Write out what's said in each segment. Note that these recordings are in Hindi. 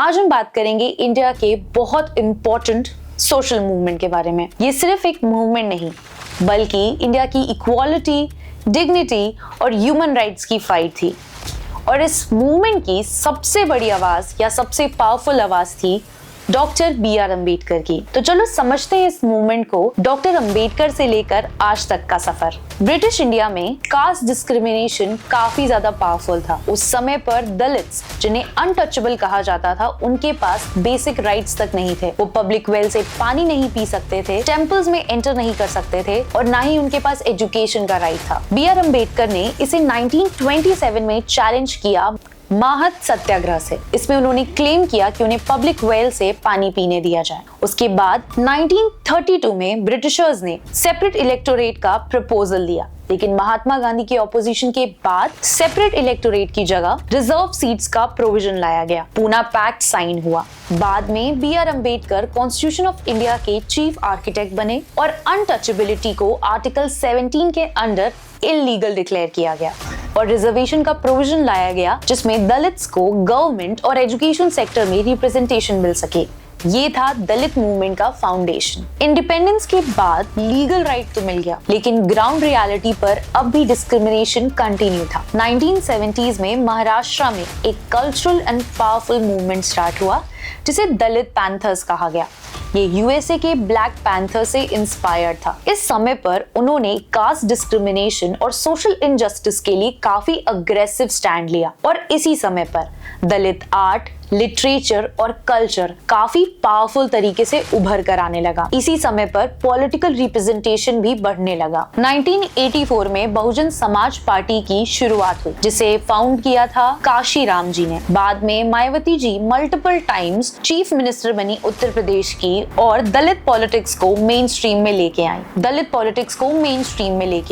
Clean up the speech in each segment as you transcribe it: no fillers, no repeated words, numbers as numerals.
आज हम बात करेंगे इंडिया के बहुत इंपॉर्टेंट सोशल मूवमेंट के बारे में। ये सिर्फ एक मूवमेंट नहीं बल्कि इंडिया की इक्वालिटी, डिग्निटी और ह्यूमन राइट्स की फाइट थी। और इस मूवमेंट की सबसे बड़ी आवाज या सबसे पावरफुल आवाज थी डॉक्टर B.R. अम्बेडकर की। तो चलो समझते हैं इस मूवमेंट को, डॉक्टर अम्बेडकर से लेकर आज तक का सफर। ब्रिटिश इंडिया में कास्ट डिस्क्रिमिनेशन काफी ज्यादा पावरफुल था। उस समय पर दलित्स, जिन्हें अनटचेबल कहा जाता था, उनके पास बेसिक राइट्स तक नहीं थे। वो पब्लिक वेल से पानी नहीं पी सकते थे, टेम्पल्स में एंटर नहीं कर सकते थे और ना ही उनके पास एजुकेशन का राइट था। B.R. अम्बेडकर ने इसे 1927 में चैलेंज किया माहत सत्याग्रह से। इसमें उन्होंने क्लेम किया कि उन्हें पब्लिक वेल से पानी पीने दिया जाए। उसके बाद 1932 में ब्रिटिशर्स ने सेपरेट इलेक्टोरेट का प्रपोजल दिया, लेकिन महात्मा गांधी की ऑपोजिशन के बाद सेपरेट इलेक्टोरेट की जगह रिजर्व सीट्स का प्रोविजन लाया गया। पूना पैक्ट साइन हुआ। बाद में B.R. Ambedkar constitution of India के चीफ आर्किटेक्ट बने और अनटचेबिलिटी को आर्टिकल 17 के अंडर इलीगल डिक्लेयर किया गया और रिजर्वेशन का प्रोविजन लाया गया, जिसमें दलित्स को गवर्नमेंट और एजुकेशन सेक्टर में रिप्रेजेंटेशन मिल सके। ये था दलित मूवमेंट का फाउंडेशन। इंडिपेंडेंस के बाद लीगल राइट तो मिल गया, लेकिन ग्राउंड रियलिटी पर अब भी डिस्क्रिमिनेशन कंटिन्यू था। 1970s में महाराष्ट्र में एक cultural and powerful movement start हुआ, जिसे दलित पैंथर्स कहा गया। ये यूएसए के ब्लैक पैंथर से इंस्पायर्ड था। इस समय पर उन्होंने कास्ट डिस्क्रिमिनेशन और सोशल इनजस्टिस के लिए काफी अग्रेसिव स्टैंड लिया और इसी समय पर दलित आर्ट, लिटरेचर और कल्चर काफी पावरफुल तरीके से उभर कर आने लगा। इसी समय पर पॉलिटिकल रिप्रेजेंटेशन भी बढ़ने लगा। 1984 में बहुजन समाज पार्टी की शुरुआत हुई, जिसे फाउंड किया था काशीराम जी ने। बाद में Mayawati ji multiple times chief minister बनी उत्तर प्रदेश की और दलित पॉलिटिक्स को मेन स्ट्रीम में लेके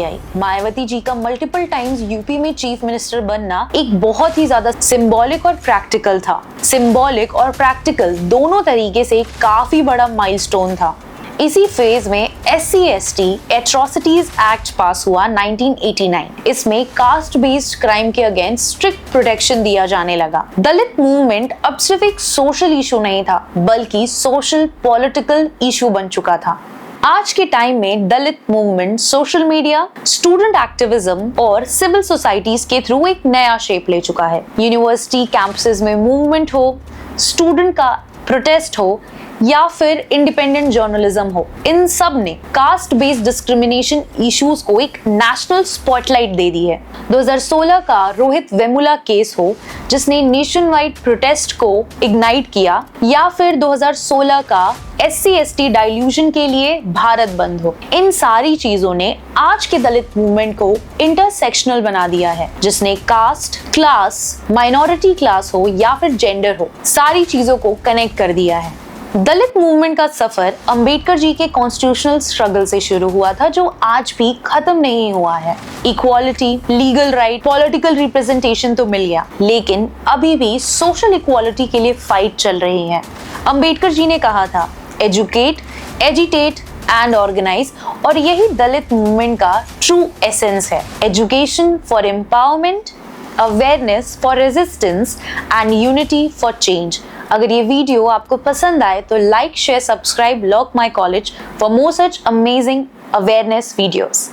आई। मायावती जी का मल्टीपल टाइम्स यूपी में चीफ मिनिस्टर बनना एक बहुत ही ज्यादा सिंबॉलिक और प्रैक्टिकल था। सिंबॉलिक और प्रैक्टिकल दोनों तरीके से काफी बड़ा माइलस्टोन था। इसी फेज में SC/ST एट्रोसिटीज एक्ट पास हुआ 1989। इसमें कास्ट बेस्ड क्राइम के अगेंस्ट स्ट्रिक्ट प्रोटेक्शन दिया जाने लगा। दलित मूवमेंट अब सिर्फ एक सोशल इशू नहीं था, बल्कि सोशल पॉलिटिकल इशू बन चुका था। आज के टाइम में Dalit movement social media, student activism और सिविल सोसाइटीज के थ्रू एक नया शेप ले चुका है। यूनिवर्सिटी कैंपसेस में मूवमेंट हो, स्टूडेंट का प्रोटेस्ट हो या फिर इंडिपेंडेंट जर्नलिज्म हो, इन सब ने कास्ट बेस्ड डिस्क्रिमिनेशन इश्यूज को एक नेशनल स्पॉटलाइट दे दी है। 2016 का रोहित वेमुला केस हो, जिसने नेशन वाइड प्रोटेस्ट को इग्नाइट किया, या फिर 2016 का SC/ST डाइल्यूशन के लिए भारत बंद हो, इन सारी चीजों ने आज के दलित मूवमेंट को इंटरसेक्शनल बना दिया है, जिसने कास्ट, क्लास, माइनॉरिटी क्लास हो या फिर जेंडर हो, सारी चीजों को कनेक्ट कर दिया है। दलित मूवमेंट का सफर अंबेडकर जी के कॉन्स्टिट्यूशनल स्ट्रगल से शुरू हुआ था, जो आज भी खत्म नहीं हुआ है। Equality, legal right, political representation तो मिल गया, लेकिन अभी भी सोशल इक्वालिटी के लिए फाइट चल रही है। अंबेडकर जी ने कहा था, एजुकेट, एजिटेट एंड ऑर्गेनाइज, और यही दलित मूवमेंट का ट्रू एसेंस है। Education for empowerment, awareness for resistance and unity for change. अगर ये वीडियो आपको पसंद आए तो like, share, subscribe lock my college for more such amazing awareness videos.